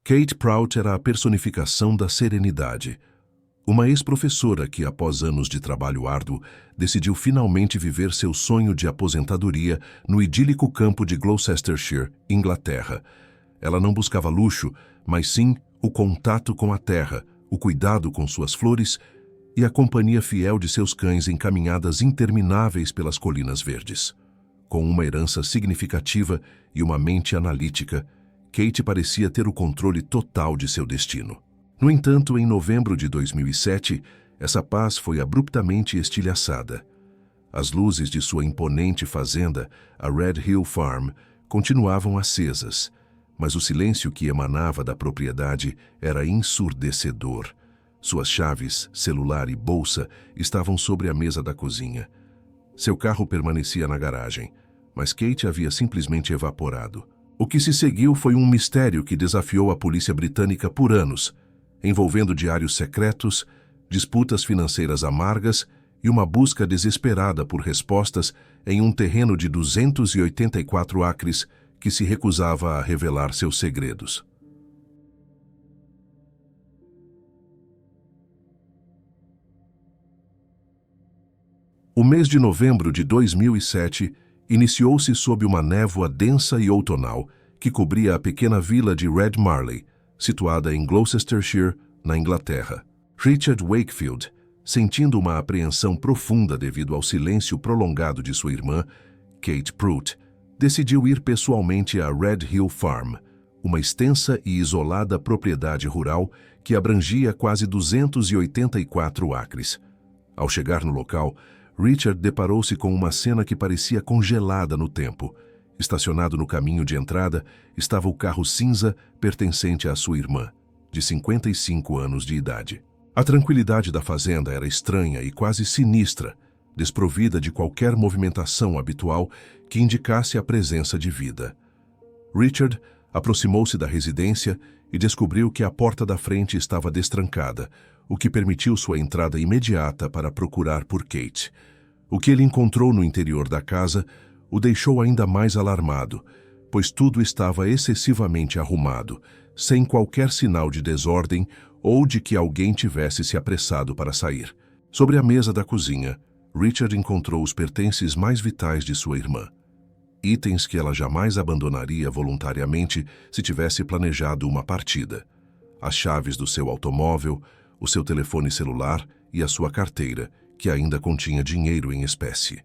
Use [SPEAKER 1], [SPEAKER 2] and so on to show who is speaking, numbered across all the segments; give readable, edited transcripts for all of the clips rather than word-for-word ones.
[SPEAKER 1] Kate Prout era a personificação da serenidade. Uma ex-professora que, após anos de trabalho árduo, decidiu finalmente viver seu sonho de aposentadoria no idílico campo de Gloucestershire, Inglaterra. Ela não buscava luxo, mas sim o contato com a terra, o cuidado com suas flores e a companhia fiel de seus cães em caminhadas intermináveis pelas colinas verdes. Com uma herança significativa e uma mente analítica, Kate parecia ter o controle total de seu destino. No entanto, em novembro de 2007, essa paz foi abruptamente estilhaçada. As luzes de sua imponente fazenda, a Red Hill Farm, continuavam acesas, mas o silêncio que emanava da propriedade era ensurdecedor. Suas chaves, celular e bolsa estavam sobre a mesa da cozinha. Seu carro permanecia na garagem, mas Kate havia simplesmente evaporado. O que se seguiu foi um mistério que desafiou a polícia britânica por anos, envolvendo diários secretos, disputas financeiras amargas e uma busca desesperada por respostas em um terreno de 284 acres que se recusava a revelar seus segredos. O mês de novembro de 2007 iniciou-se sob uma névoa densa e outonal que cobria a pequena vila de Red Marley, situada em Gloucestershire, na Inglaterra. Richard Wakefield, sentindo uma apreensão profunda devido ao silêncio prolongado de sua irmã, Kate Prout, decidiu ir pessoalmente à Red Hill Farm, uma extensa e isolada propriedade rural que abrangia quase 284 acres. Ao chegar no local, Richard deparou-se com uma cena que parecia congelada no tempo. Estacionado no caminho de entrada estava o carro cinza pertencente à sua irmã, de 55 anos de idade. A tranquilidade da fazenda era estranha e quase sinistra, desprovida de qualquer movimentação habitual que indicasse a presença de vida. Richard aproximou-se da residência e descobriu que a porta da frente estava destrancada, o que permitiu sua entrada imediata para procurar por Kate. O que ele encontrou no interior da casa o deixou ainda mais alarmado, pois tudo estava excessivamente arrumado, sem qualquer sinal de desordem ou de que alguém tivesse se apressado para sair. Sobre a mesa da cozinha, Richard encontrou os pertences mais vitais de sua irmã. Itens que ela jamais abandonaria voluntariamente se tivesse planejado uma partida. As chaves do seu automóvel, o seu telefone celular e a sua carteira, que ainda continha dinheiro em espécie.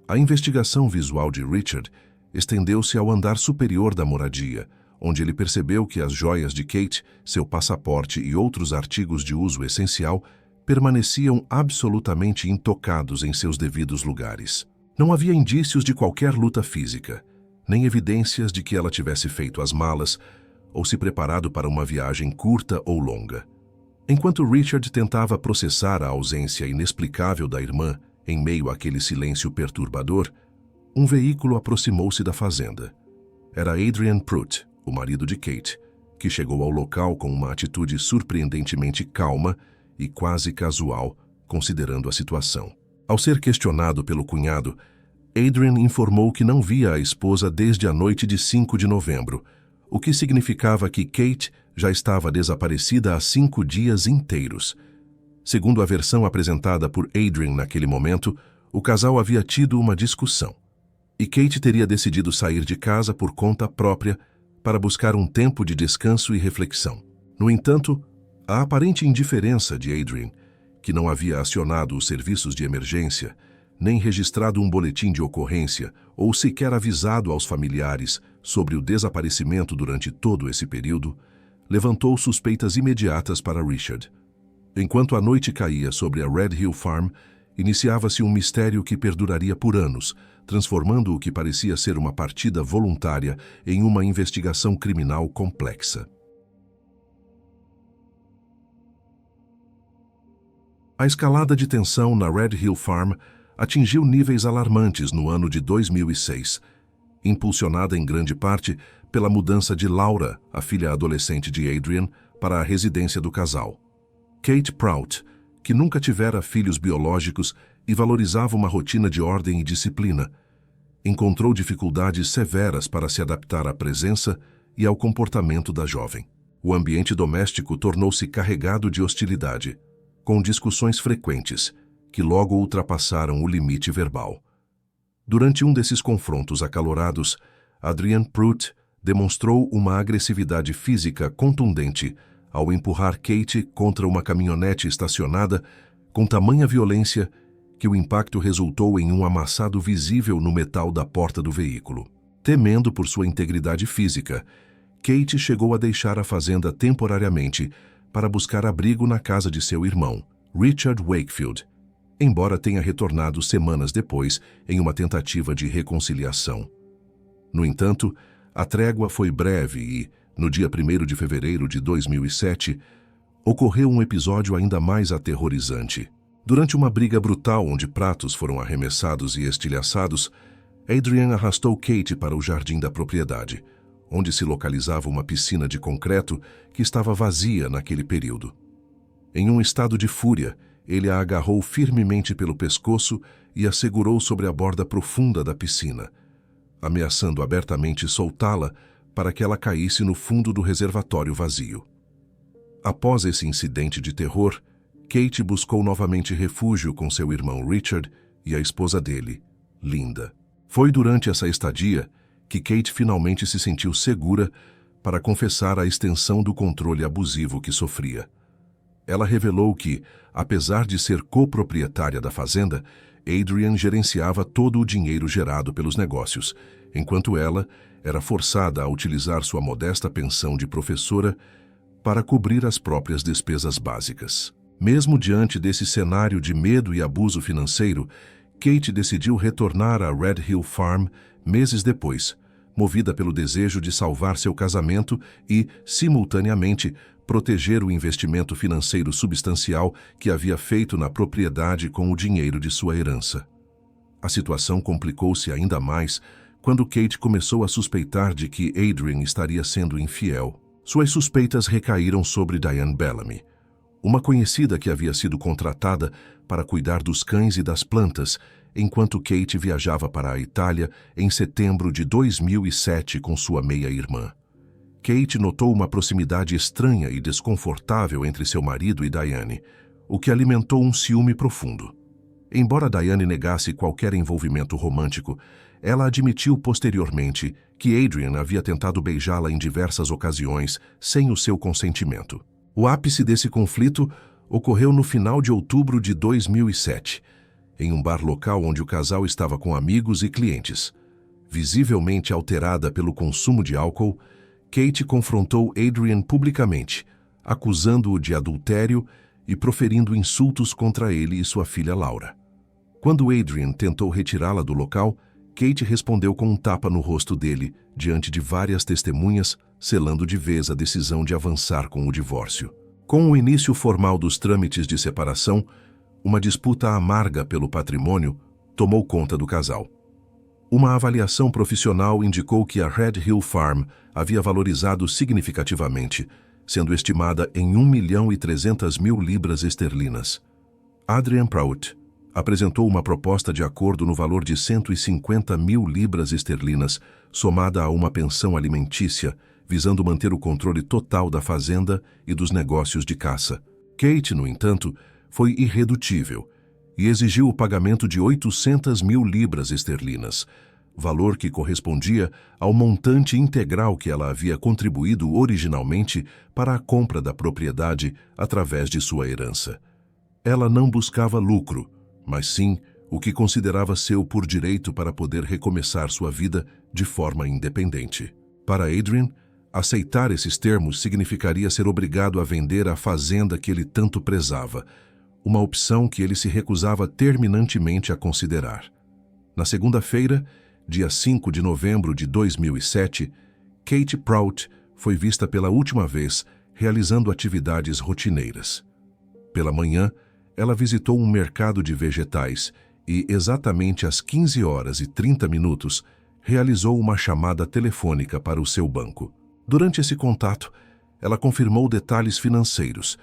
[SPEAKER 1] A investigação visual de Richard estendeu-se ao andar superior da moradia, onde ele percebeu que as joias de Kate, seu passaporte e outros artigos de uso essencial permaneciam absolutamente intocados em seus devidos lugares. Não havia indícios de qualquer luta física, nem evidências de que ela tivesse feito as malas ou se preparado para uma viagem curta ou longa. Enquanto Richard tentava processar a ausência inexplicável da irmã em meio àquele silêncio perturbador, um veículo aproximou-se da fazenda. Era Adrian Prout, o marido de Kate, que chegou ao local com uma atitude surpreendentemente calma e quase casual, considerando a situação. Ao ser questionado pelo cunhado, Adrian informou que não via a esposa desde a noite de 5 de novembro, o que significava que Kate já estava desaparecida há 5 dias inteiros. Segundo a versão apresentada por Adrian naquele momento, o casal havia tido uma discussão, e Kate teria decidido sair de casa por conta própria para buscar um tempo de descanso e reflexão. No entanto, a aparente indiferença de Adrian, que não havia acionado os serviços de emergência, nem registrado um boletim de ocorrência ou sequer avisado aos familiares sobre o desaparecimento durante todo esse período, levantou suspeitas imediatas para Richard. Enquanto a noite caía sobre a Red Hill Farm, iniciava-se um mistério que perduraria por anos, transformando o que parecia ser uma partida voluntária em uma investigação criminal complexa. A escalada de tensão na Red Hill Farm atingiu níveis alarmantes no ano de 2006, impulsionada em grande parte pela mudança de Laura, a filha adolescente de Adrian, para a residência do casal. Kate Prout, que nunca tivera filhos biológicos e valorizava uma rotina de ordem e disciplina, encontrou dificuldades severas para se adaptar à presença e ao comportamento da jovem. O ambiente doméstico tornou-se carregado de hostilidade, com discussões frequentes, que logo ultrapassaram o limite verbal. Durante um desses confrontos acalorados, Adrienne Proulx demonstrou uma agressividade física contundente ao empurrar Kate contra uma caminhonete estacionada com tamanha violência que o impacto resultou em um amassado visível no metal da porta do veículo. Temendo por sua integridade física, Kate chegou a deixar a fazenda temporariamente para buscar abrigo na casa de seu irmão, Richard Wakefield, embora tenha retornado semanas depois em uma tentativa de reconciliação. No entanto, a trégua foi breve e, no dia 1º de fevereiro de 2007, ocorreu um episódio ainda mais aterrorizante. Durante uma briga brutal onde pratos foram arremessados e estilhaçados, Adrienne arrastou Kate para o jardim da propriedade, onde se localizava uma piscina de concreto que estava vazia naquele período. Em um estado de fúria, ele a agarrou firmemente pelo pescoço e a segurou sobre a borda profunda da piscina, ameaçando abertamente soltá-la para que ela caísse no fundo do reservatório vazio. Após esse incidente de terror, Kate buscou novamente refúgio com seu irmão Richard e a esposa dele, Linda. Foi durante essa estadia que Kate finalmente se sentiu segura para confessar a extensão do controle abusivo que sofria. Ela revelou que, apesar de ser coproprietária da fazenda, Adrienne gerenciava todo o dinheiro gerado pelos negócios, enquanto ela era forçada a utilizar sua modesta pensão de professora para cobrir as próprias despesas básicas. Mesmo diante desse cenário de medo e abuso financeiro, Kate decidiu retornar a Red Hill Farm meses depois, movida pelo desejo de salvar seu casamento e, simultaneamente, proteger o investimento financeiro substancial que havia feito na propriedade com o dinheiro de sua herança. A situação complicou-se ainda mais quando Kate começou a suspeitar de que Adrienne estaria sendo infiel. Suas suspeitas recaíram sobre Diane Bellamy, uma conhecida que havia sido contratada para cuidar dos cães e das plantas, enquanto Kate viajava para a Itália em setembro de 2007 com sua meia-irmã. Kate notou uma proximidade estranha e desconfortável entre seu marido e Diane, o que alimentou um ciúme profundo. Embora Diane negasse qualquer envolvimento romântico, ela admitiu posteriormente que Adrienne havia tentado beijá-la em diversas ocasiões sem o seu consentimento. O ápice desse conflito ocorreu no final de outubro de 2007, em um bar local onde o casal estava com amigos e clientes. Visivelmente alterada pelo consumo de álcool, Kate confrontou Adrienne publicamente, acusando-o de adultério e proferindo insultos contra ele e sua filha Laura. Quando Adrienne tentou retirá-la do local, Kate respondeu com um tapa no rosto dele, diante de várias testemunhas, selando de vez a decisão de avançar com o divórcio. Com o início formal dos trâmites de separação, uma disputa amarga pelo patrimônio tomou conta do casal. Uma avaliação profissional indicou que a Red Hill Farm havia valorizado significativamente, sendo estimada em 1.300.000 libras esterlinas. Adrienne Proulx apresentou uma proposta de acordo no valor de 150.000 libras esterlinas, somada a uma pensão alimentícia, visando manter o controle total da fazenda e dos negócios de caça. Kate, no entanto, foi irredutível e exigiu o pagamento de 800.000 libras esterlinas, valor que correspondia ao montante integral que ela havia contribuído originalmente para a compra da propriedade através de sua herança. Ela não buscava lucro, mas sim o que considerava seu por direito para poder recomeçar sua vida de forma independente. Para Adrienne, aceitar esses termos significaria ser obrigado a vender a fazenda que ele tanto prezava, uma opção que ele se recusava terminantemente a considerar. Na segunda-feira, dia 5 de novembro de 2007, Kate Proulx foi vista pela última vez realizando atividades rotineiras. Pela manhã, ela visitou um mercado de vegetais e, exatamente às 15h30, realizou uma chamada telefônica para o seu banco. Durante esse contato, ela confirmou detalhes financeiros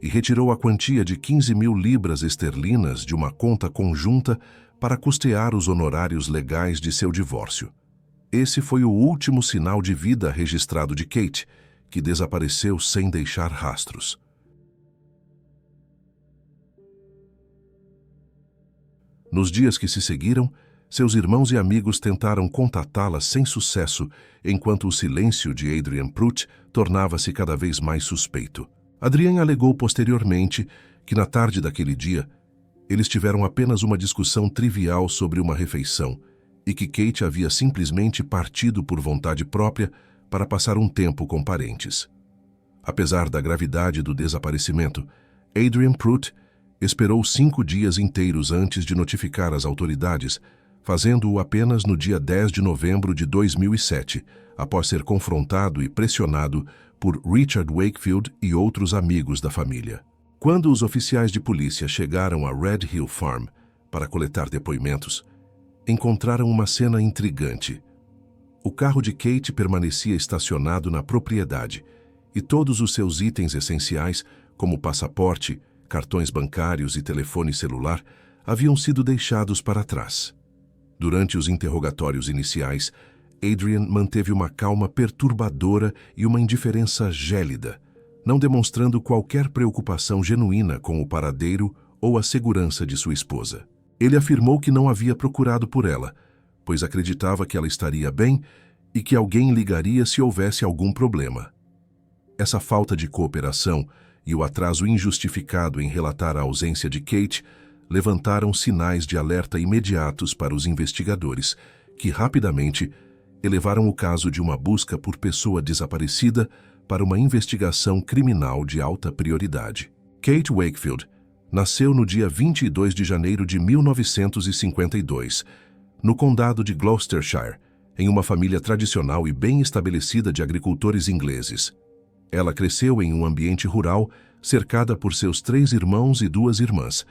[SPEAKER 1] e retirou a quantia de 15.000 libras esterlinas de uma conta conjunta para custear os honorários legais de seu divórcio. Esse foi o último sinal de vida registrado de Kate, que desapareceu sem deixar rastros. Nos dias que se seguiram, seus irmãos e amigos tentaram contatá-la sem sucesso, enquanto o silêncio de Adrian Pruitt tornava-se cada vez mais suspeito. Adrian alegou posteriormente que na tarde daquele dia, eles tiveram apenas uma discussão trivial sobre uma refeição e que Kate havia simplesmente partido por vontade própria para passar um tempo com parentes. Apesar da gravidade do desaparecimento, Adrian Pruitt esperou 5 dias inteiros antes de notificar as autoridades, fazendo-o apenas no dia 10 de novembro de 2007, após ser confrontado e pressionado por Richard Wakefield e outros amigos da família. Quando os oficiais de polícia chegaram a Red Hill Farm para coletar depoimentos, encontraram uma cena intrigante. O carro de Kate permanecia estacionado na propriedade e todos os seus itens essenciais, como passaporte, cartões bancários e telefone celular, haviam sido deixados para trás. Durante os interrogatórios iniciais, Adrian manteve uma calma perturbadora e uma indiferença gélida, não demonstrando qualquer preocupação genuína com o paradeiro ou a segurança de sua esposa. Ele afirmou que não havia procurado por ela, pois acreditava que ela estaria bem e que alguém ligaria se houvesse algum problema. Essa falta de cooperação e o atraso injustificado em relatar a ausência de Kate levantaram sinais de alerta imediatos para os investigadores, que rapidamente elevaram o caso de uma busca por pessoa desaparecida para uma investigação criminal de alta prioridade. Kate Wakefield nasceu no dia 22 de janeiro de 1952, no condado de Gloucestershire, em uma família tradicional e bem estabelecida de agricultores ingleses. Ela cresceu em um ambiente rural, cercada por seus 3 irmãos e 2 irmãs,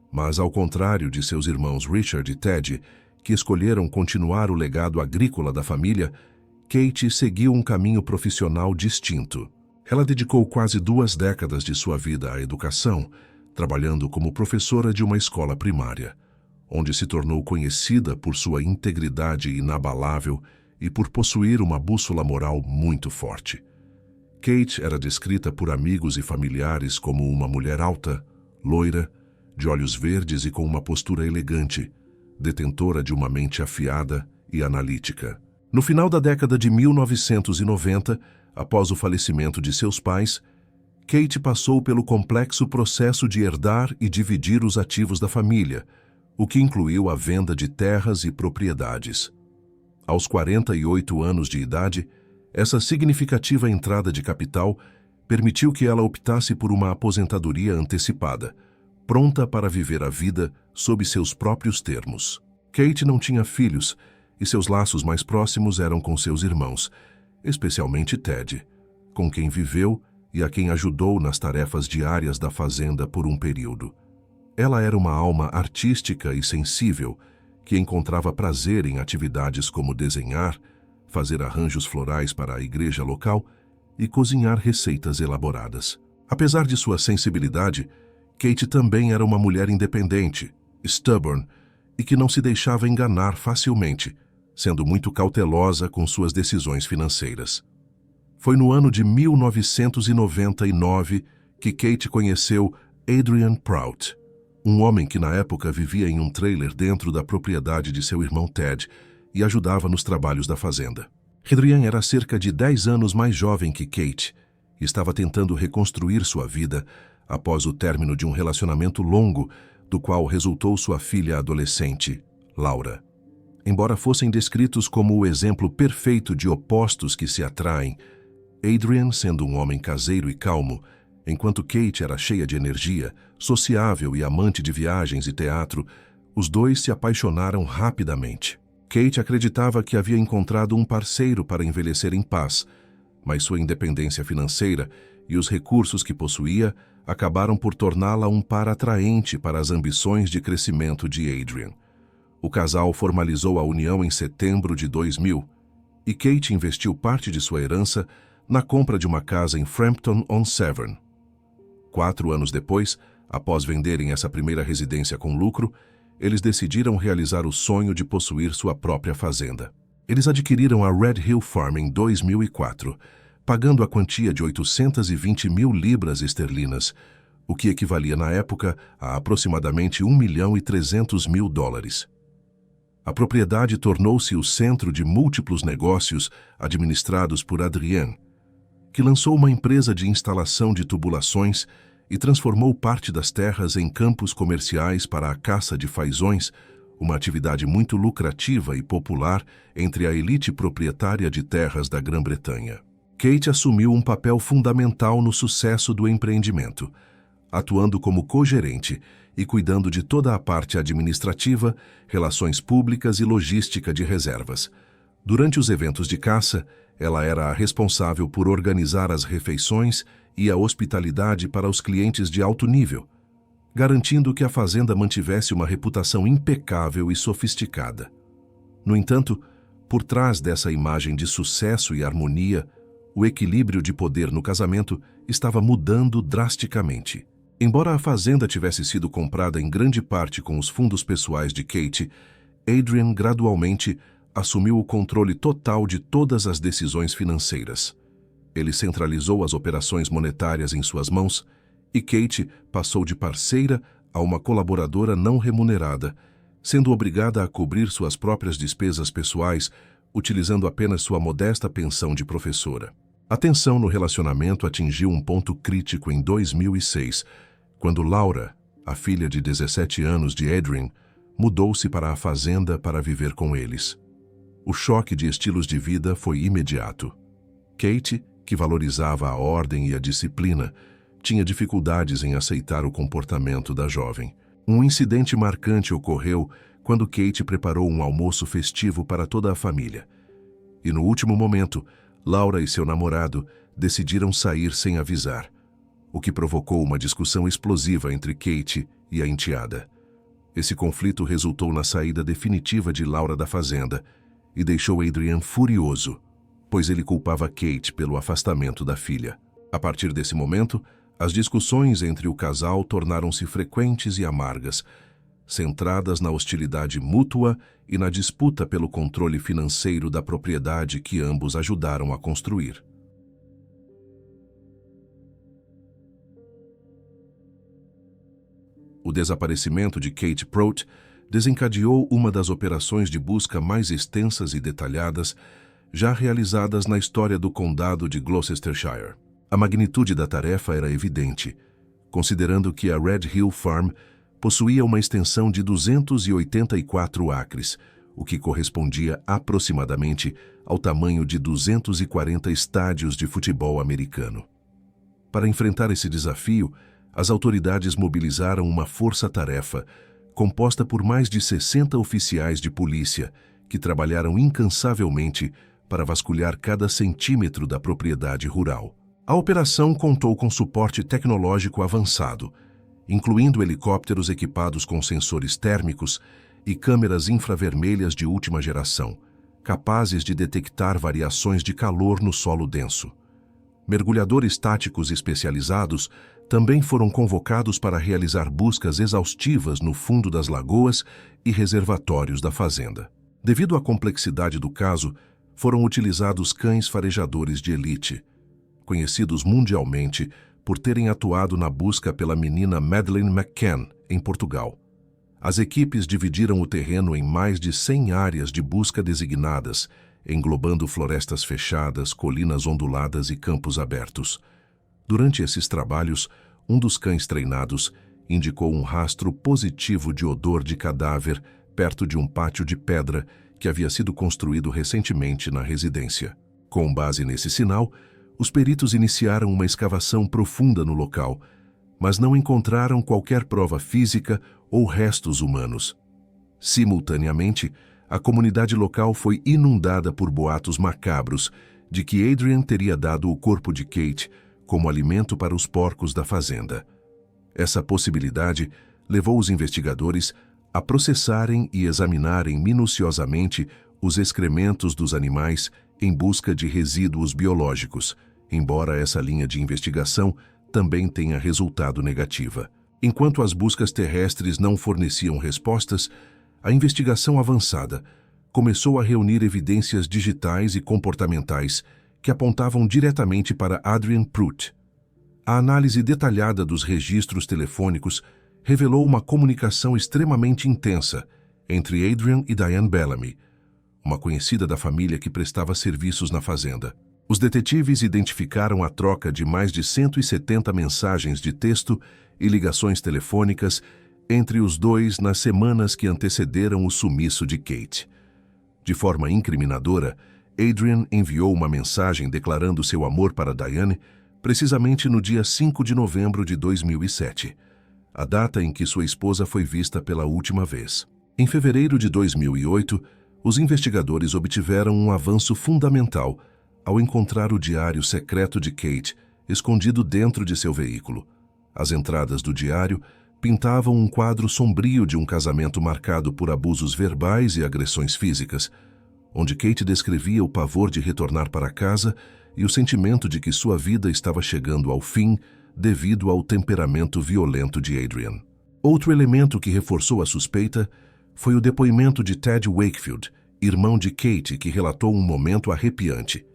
[SPEAKER 1] mas ao contrário de seus irmãos Richard e Ted, que escolheram continuar o legado agrícola da família, Kate seguiu um caminho profissional distinto. Ela dedicou quase 2 décadas de sua vida à educação, trabalhando como professora de uma escola primária, onde se tornou conhecida por sua integridade inabalável e por possuir uma bússola moral muito forte. Kate era descrita por amigos e familiares como uma mulher alta, loira, de olhos verdes e com uma postura elegante, detentora de uma mente afiada e analítica. No final da década de 1990, após o falecimento de seus pais, Kate passou pelo complexo processo de herdar e dividir os ativos da família, o que incluiu a venda de terras e propriedades. Aos 48 anos de idade, essa significativa entrada de capital permitiu que ela optasse por uma aposentadoria antecipada, pronta para viver a vida sob seus próprios termos. Kate não tinha filhos e seus laços mais próximos eram com seus irmãos, especialmente Ted, com quem viveu e a quem ajudou nas tarefas diárias da fazenda por um período. Ela era uma alma artística e sensível que encontrava prazer em atividades como desenhar, fazer arranjos florais para a igreja local e cozinhar receitas elaboradas. Apesar de sua sensibilidade, Kate também era uma mulher independente, stubborn e que não se deixava enganar facilmente, sendo muito cautelosa com suas decisões financeiras. Foi no ano de 1999 que Kate conheceu Adrian Pruitt, um homem que na época vivia em um trailer dentro da propriedade de seu irmão Ted e ajudava nos trabalhos da fazenda. Adrian era cerca de 10 anos mais jovem que Kate e estava tentando reconstruir sua vida após o término de um relacionamento longo, do qual resultou sua filha adolescente, Laura. Embora fossem descritos como o exemplo perfeito de opostos que se atraem, Adrian, sendo um homem caseiro e calmo, enquanto Kate era cheia de energia, sociável e amante de viagens e teatro, os dois se apaixonaram rapidamente. Kate acreditava que havia encontrado um parceiro para envelhecer em paz, mas sua independência financeira e os recursos que possuía acabaram por torná-la um par atraente para as ambições de crescimento de Adrian. O casal formalizou a união em setembro de 2000 e Kate investiu parte de sua herança na compra de uma casa em Frampton-on-Severn. 4 anos depois, após venderem essa primeira residência com lucro, eles decidiram realizar o sonho de possuir sua própria fazenda. Eles adquiriram a Red Hill Farm em 2004, pagando a quantia de 820 mil libras esterlinas, o que equivalia na época a aproximadamente 1.300.000 dólares. A propriedade tornou-se o centro de múltiplos negócios administrados por Adrien, que lançou uma empresa de instalação de tubulações e transformou parte das terras em campos comerciais para a caça de fazões, uma atividade muito lucrativa e popular entre a elite proprietária de terras da Grã-Bretanha. Kate assumiu um papel fundamental no sucesso do empreendimento, atuando como cogerente e cuidando de toda a parte administrativa, relações públicas e logística de reservas. Durante os eventos de caça, ela era a responsável por organizar as refeições e a hospitalidade para os clientes de alto nível, garantindo que a fazenda mantivesse uma reputação impecável e sofisticada. No entanto, por trás dessa imagem de sucesso e harmonia, o equilíbrio de poder no casamento estava mudando drasticamente. Embora a fazenda tivesse sido comprada em grande parte com os fundos pessoais de Kate, Adrian gradualmente assumiu o controle total de todas as decisões financeiras. Ele centralizou as operações monetárias em suas mãos e Kate passou de parceira a uma colaboradora não remunerada, sendo obrigada a cobrir suas próprias despesas pessoais, utilizando apenas sua modesta pensão de professora. A tensão no relacionamento atingiu um ponto crítico em 2006, quando Laura, a filha de 17 anos de Adrian, mudou-se para a fazenda para viver com eles. O choque de estilos de vida foi imediato. Kate, que valorizava a ordem e a disciplina, tinha dificuldades em aceitar o comportamento da jovem. Um incidente marcante ocorreu quando Kate preparou um almoço festivo para toda a família. E no último momento, Laura e seu namorado decidiram sair sem avisar, o que provocou uma discussão explosiva entre Kate e a enteada. Esse conflito resultou na saída definitiva de Laura da fazenda e deixou Adrian furioso, pois ele culpava Kate pelo afastamento da filha. A partir desse momento, as discussões entre o casal tornaram-se frequentes e amargas, centradas na hostilidade mútua e na disputa pelo controle financeiro da propriedade que ambos ajudaram a construir. O desaparecimento de Kate Prout desencadeou uma das operações de busca mais extensas e detalhadas já realizadas na história do condado de Gloucestershire. A magnitude da tarefa era evidente, considerando que a Red Hill Farm possuía uma extensão de 284 acres, o que correspondia aproximadamente ao tamanho de 240 estádios de futebol americano. Para enfrentar esse desafio, as autoridades mobilizaram uma força-tarefa composta por mais de 60 oficiais de polícia que trabalharam incansavelmente para vasculhar cada centímetro da propriedade rural. A operação contou com suporte tecnológico avançado, incluindo helicópteros equipados com sensores térmicos e câmeras infravermelhas de última geração, capazes de detectar variações de calor no solo denso. Mergulhadores táticos especializados também foram convocados para realizar buscas exaustivas no fundo das lagoas e reservatórios da fazenda. Devido à complexidade do caso, foram utilizados cães farejadores de elite, conhecidos mundialmente por terem atuado na busca pela menina Madeleine McCann, em Portugal. As equipes dividiram o terreno em mais de 100 áreas de busca designadas, englobando florestas fechadas, colinas onduladas e campos abertos. Durante esses trabalhos, um dos cães treinados indicou um rastro positivo de odor de cadáver perto de um pátio de pedra que havia sido construído recentemente na residência. Com base nesse sinal, os peritos iniciaram uma escavação profunda no local, mas não encontraram qualquer prova física ou restos humanos. Simultaneamente, a comunidade local foi inundada por boatos macabros de que Adrian teria dado o corpo de Kate como alimento para os porcos da fazenda. Essa possibilidade levou os investigadores a processarem e examinarem minuciosamente os excrementos dos animais em busca de resíduos biológicos, embora essa linha de investigação também tenha resultado negativa. Enquanto as buscas terrestres não forneciam respostas, a investigação avançada começou a reunir evidências digitais e comportamentais que apontavam diretamente para Adrian Pruitt. A análise detalhada dos registros telefônicos revelou uma comunicação extremamente intensa entre Adrian e Diane Bellamy, uma conhecida da família que prestava serviços na fazenda. Os detetives identificaram a troca de mais de 170 mensagens de texto e ligações telefônicas entre os dois nas semanas que antecederam o sumiço de Kate. De forma incriminadora, Adrian enviou uma mensagem declarando seu amor para Diane precisamente no dia 5 de novembro de 2007, a data em que sua esposa foi vista pela última vez. Em fevereiro de 2008, os investigadores obtiveram um avanço fundamental ao encontrar o diário secreto de Kate escondido dentro de seu veículo. As entradas do diário pintavam um quadro sombrio de um casamento marcado por abusos verbais e agressões físicas, onde Kate descrevia o pavor de retornar para casa e o sentimento de que sua vida estava chegando ao fim devido ao temperamento violento de Adrian. Outro elemento que reforçou a suspeita foi o depoimento de Ted Wakefield, irmão de Kate, que relatou um momento arrepiante.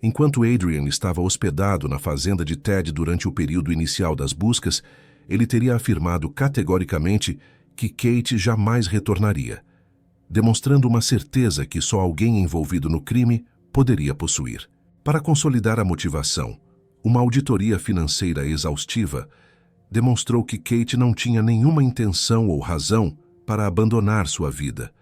[SPEAKER 1] Enquanto Adrian estava hospedado na fazenda de Ted durante o período inicial das buscas, ele teria afirmado categoricamente que Kate jamais retornaria, demonstrando uma certeza que só alguém envolvido no crime poderia possuir. Para consolidar a motivação, uma auditoria financeira exaustiva demonstrou que Kate não tinha nenhuma intenção ou razão para abandonar sua vida,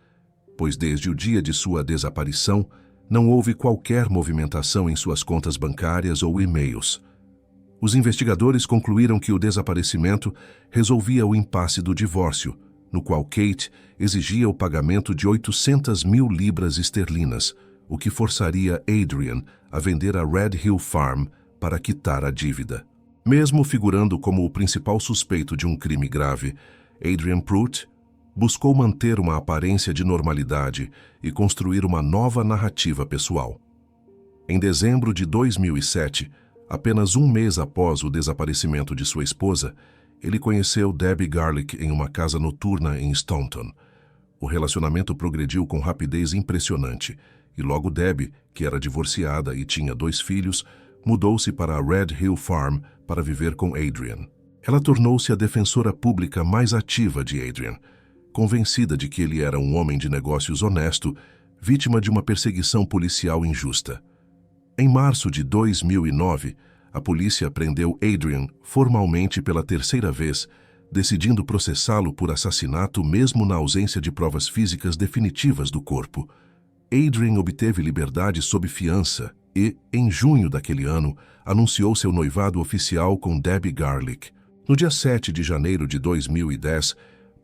[SPEAKER 1] pois desde o dia de sua desaparição não houve qualquer movimentação em suas contas bancárias ou e-mails. Os investigadores concluíram que o desaparecimento resolvia o impasse do divórcio, no qual Kate exigia o pagamento de 800 mil libras esterlinas, o que forçaria Adrian a vender a Red Hill Farm para quitar a dívida. Mesmo figurando como o principal suspeito de um crime grave, Adrian Pruitt buscou manter uma aparência de normalidade e construir uma nova narrativa pessoal. Em dezembro de 2007, apenas um mês após o desaparecimento de sua esposa, ele conheceu Debbie Garlick em uma casa noturna em Staunton. O relacionamento progrediu com rapidez impressionante e logo Debbie, que era divorciada e tinha 2 filhos, mudou-se para a Red Hill Farm para viver com Adrian. Ela tornou-se a defensora pública mais ativa de Adrian, convencida de que ele era um homem de negócios honesto, vítima de uma perseguição policial injusta. Em março de 2009, a polícia prendeu Adrian formalmente pela 3ª vez, decidindo processá-lo por assassinato mesmo na ausência de provas físicas definitivas do corpo. Adrian obteve liberdade sob fiança e, em junho daquele ano, anunciou seu noivado oficial com Debbie Garlick. No dia 7 de janeiro de 2010,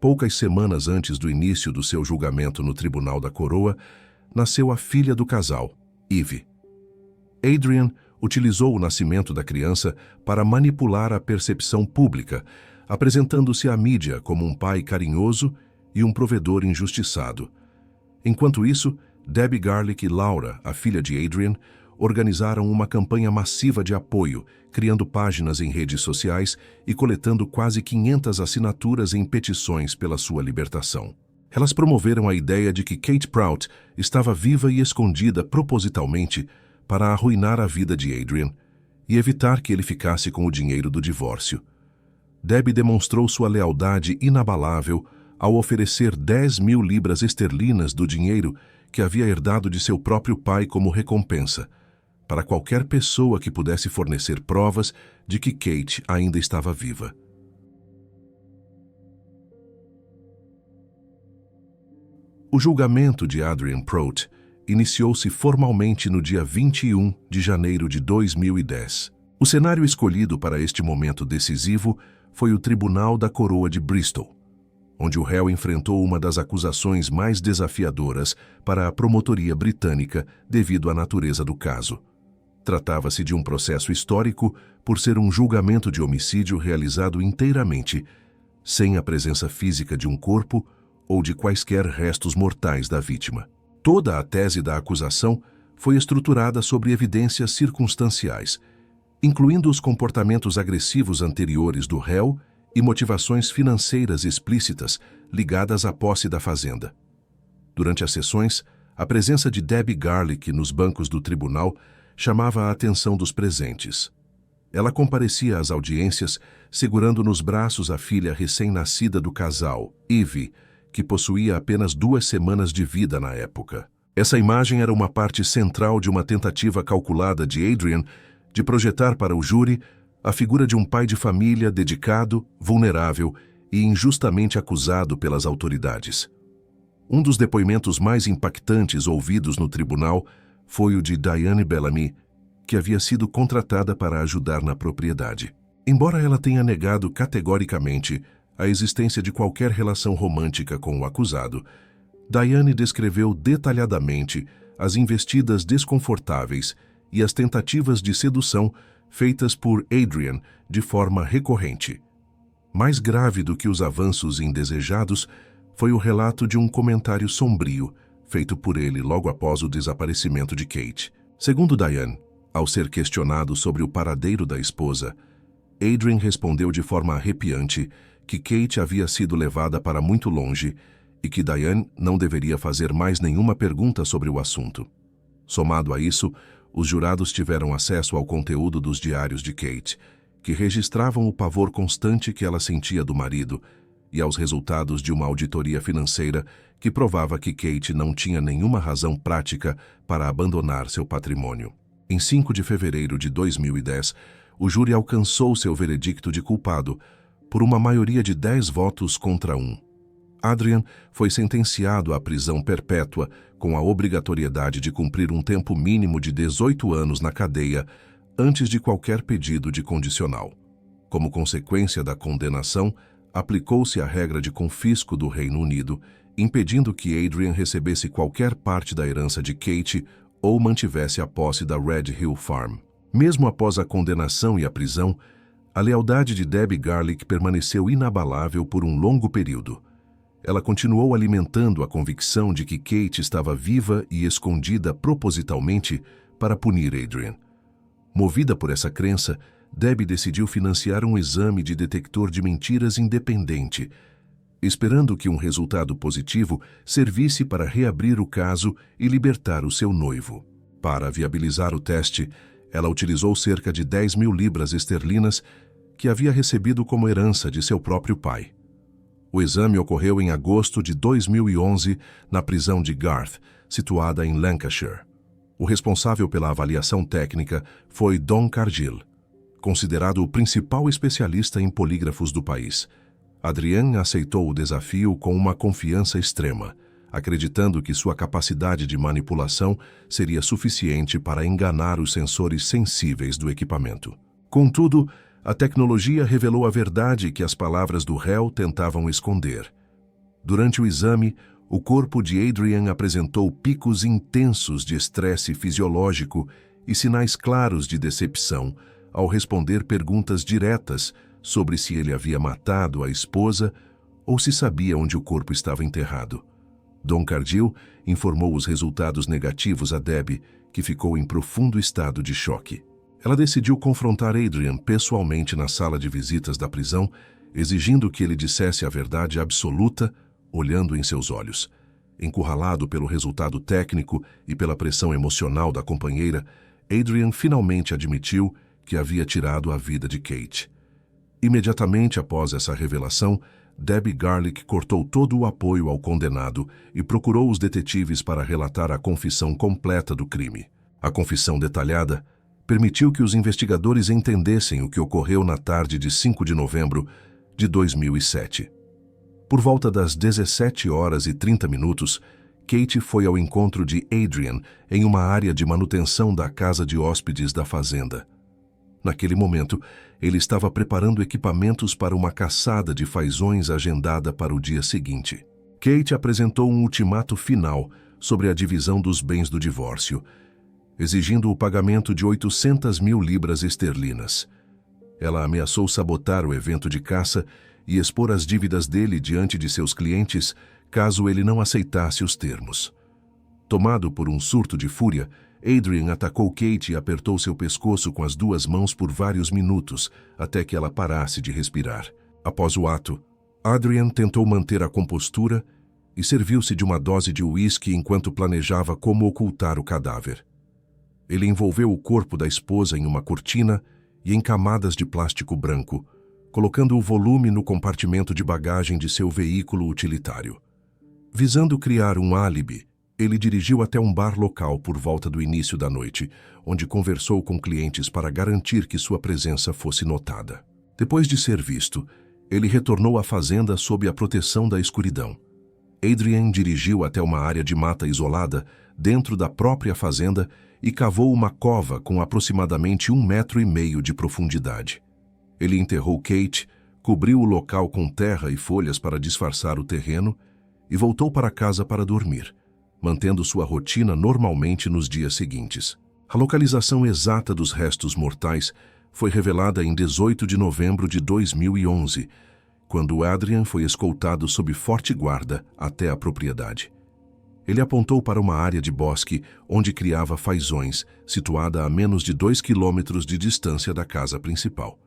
[SPEAKER 1] poucas semanas antes do início do seu julgamento no Tribunal da Coroa, nasceu a filha do casal, Eve. Adrian utilizou o nascimento da criança para manipular a percepção pública, apresentando-se à mídia como um pai carinhoso e um provedor injustiçado. Enquanto isso, Debbie Garlick e Laura, a filha de Adrian, organizaram uma campanha massiva de apoio, criando páginas em redes sociais e coletando quase 500 assinaturas em petições pela sua libertação. Elas promoveram a ideia de que Kate Pruitt estava viva e escondida propositalmente para arruinar a vida de Adrian e evitar que ele ficasse com o dinheiro do divórcio. Debbie demonstrou sua lealdade inabalável ao oferecer 10 mil libras esterlinas do dinheiro que havia herdado de seu próprio pai como recompensa, para qualquer pessoa que pudesse fornecer provas de que Kate ainda estava viva. O julgamento de Adrian Pruitt iniciou-se formalmente no dia 21 de janeiro de 2010. O cenário escolhido para este momento decisivo foi o Tribunal da Coroa de Bristol, onde o réu enfrentou uma das acusações mais desafiadoras para a promotoria britânica devido à natureza do caso. Tratava-se de um processo histórico por ser um julgamento de homicídio realizado inteiramente, sem a presença física de um corpo ou de quaisquer restos mortais da vítima. Toda a tese da acusação foi estruturada sobre evidências circunstanciais, incluindo os comportamentos agressivos anteriores do réu e motivações financeiras explícitas ligadas à posse da fazenda. Durante as sessões, a presença de Debbie Garlick nos bancos do tribunal chamava a atenção dos presentes. Ela comparecia às audiências, segurando nos braços a filha recém-nascida do casal, Eve, que possuía apenas 2 semanas de vida na época. Essa imagem era uma parte central de uma tentativa calculada de Adrian de projetar para o júri a figura de um pai de família dedicado, vulnerável e injustamente acusado pelas autoridades. Um dos depoimentos mais impactantes ouvidos no tribunal foi o de Diane Bellamy, que havia sido contratada para ajudar na propriedade. Embora ela tenha negado categoricamente a existência de qualquer relação romântica com o acusado, Diane descreveu detalhadamente as investidas desconfortáveis e as tentativas de sedução feitas por Adrian de forma recorrente. Mais grave do que os avanços indesejados foi o relato de um comentário sombrio feito por ele logo após o desaparecimento de Kate. Segundo Diane, ao ser questionado sobre o paradeiro da esposa, Adrian respondeu de forma arrepiante que Kate havia sido levada para muito longe e que Diane não deveria fazer mais nenhuma pergunta sobre o assunto. Somado a isso, os jurados tiveram acesso ao conteúdo dos diários de Kate, que registravam o pavor constante que ela sentia do marido, e aos resultados de uma auditoria financeira que provava que Kate não tinha nenhuma razão prática para abandonar seu patrimônio. Em 5 de fevereiro de 2010, o júri alcançou seu veredicto de culpado por uma maioria de 10 votos contra 1. Adrian foi sentenciado à prisão perpétua com a obrigatoriedade de cumprir um tempo mínimo de 18 anos na cadeia antes de qualquer pedido de condicional. Como consequência da condenação, aplicou-se a regra de confisco do Reino Unido, impedindo que Adrian recebesse qualquer parte da herança de Kate ou mantivesse a posse da Red Hill Farm. Mesmo após a condenação e a prisão, a lealdade de Debbie Garlick permaneceu inabalável por um longo período. Ela continuou alimentando a convicção de que Kate estava viva e escondida propositalmente para punir Adrian. Movida por essa crença, Debbie decidiu financiar um exame de detector de mentiras independente, esperando que um resultado positivo servisse para reabrir o caso e libertar o seu noivo. Para viabilizar o teste, ela utilizou cerca de 10.000 libras esterlinas que havia recebido como herança de seu próprio pai. O exame ocorreu em agosto de 2011 na prisão de Garth, situada em Lancashire. O responsável pela avaliação técnica foi Don Cargill, considerado o principal especialista em polígrafos do país. Adrian aceitou o desafio com uma confiança extrema, acreditando que sua capacidade de manipulação seria suficiente para enganar os sensores sensíveis do equipamento. Contudo, a tecnologia revelou a verdade que as palavras do réu tentavam esconder. Durante o exame, o corpo de Adrian apresentou picos intensos de estresse fisiológico e sinais claros de decepção ao responder perguntas diretas sobre se ele havia matado a esposa ou se sabia onde o corpo estava enterrado. Don Cargill informou os resultados negativos a Debbie, que ficou em profundo estado de choque. Ela decidiu confrontar Adrian pessoalmente na sala de visitas da prisão, exigindo que ele dissesse a verdade absoluta, olhando em seus olhos. Encurralado pelo resultado técnico e pela pressão emocional da companheira, Adrian finalmente admitiu que havia tirado a vida de Kate. Imediatamente após essa revelação, Debbie Garlick cortou todo o apoio ao condenado e procurou os detetives para relatar a confissão completa do crime. A confissão detalhada permitiu que os investigadores entendessem o que ocorreu na tarde de 5 de novembro de 2007. Por volta das 17h30, Kate foi ao encontro de Adrian em uma área de manutenção da casa de hóspedes da fazenda. Naquele momento, ele estava preparando equipamentos para uma caçada de fazões agendada para o dia seguinte. Kate apresentou um ultimato final sobre a divisão dos bens do divórcio, exigindo o pagamento de 800.000 libras esterlinas. Ela ameaçou sabotar o evento de caça e expor as dívidas dele diante de seus clientes caso ele não aceitasse os termos. Tomado por um surto de fúria, Adrian atacou Kate e apertou seu pescoço com as 2 mãos por vários minutos, até que ela parasse de respirar. Após o ato, Adrian tentou manter a compostura e serviu-se de uma dose de uísque enquanto planejava como ocultar o cadáver. Ele envolveu o corpo da esposa em uma cortina e em camadas de plástico branco, colocando o volume no compartimento de bagagem de seu veículo utilitário. Visando criar um álibi, ele dirigiu até um bar local por volta do início da noite, onde conversou com clientes para garantir que sua presença fosse notada. Depois de ser visto, ele retornou à fazenda sob a proteção da escuridão. Adrian dirigiu até uma área de mata isolada, dentro da própria fazenda, e cavou uma cova com aproximadamente 1,5 metros de profundidade. Ele enterrou Kate, cobriu o local com terra e folhas para disfarçar o terreno e voltou para casa para dormir, mantendo sua rotina normalmente nos dias seguintes. A localização exata dos restos mortais foi revelada em 18 de novembro de 2011, quando Adrian foi escoltado sob forte guarda até a propriedade. Ele apontou para uma área de bosque onde criava fazões, situada a menos de 2 quilômetros de distância da casa principal.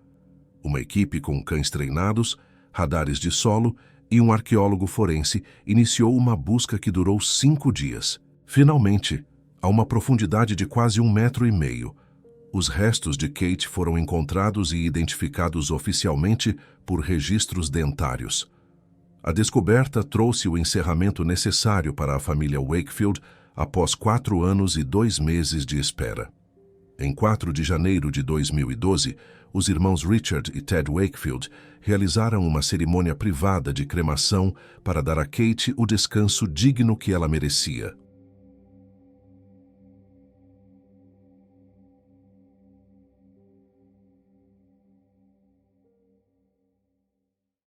[SPEAKER 1] Uma equipe com cães treinados, radares de solo e um arqueólogo forense iniciou uma busca que durou 5 dias. Finalmente, a uma profundidade de quase 1,5 metros, os restos de Kate foram encontrados e identificados oficialmente por registros dentários. A descoberta trouxe o encerramento necessário para a família Wakefield após 4 anos e 2 meses de espera. Em 4 de janeiro de 2012, os irmãos Richard e Ted Wakefield realizaram uma cerimônia privada de cremação para dar a Kate o descanso digno que ela merecia.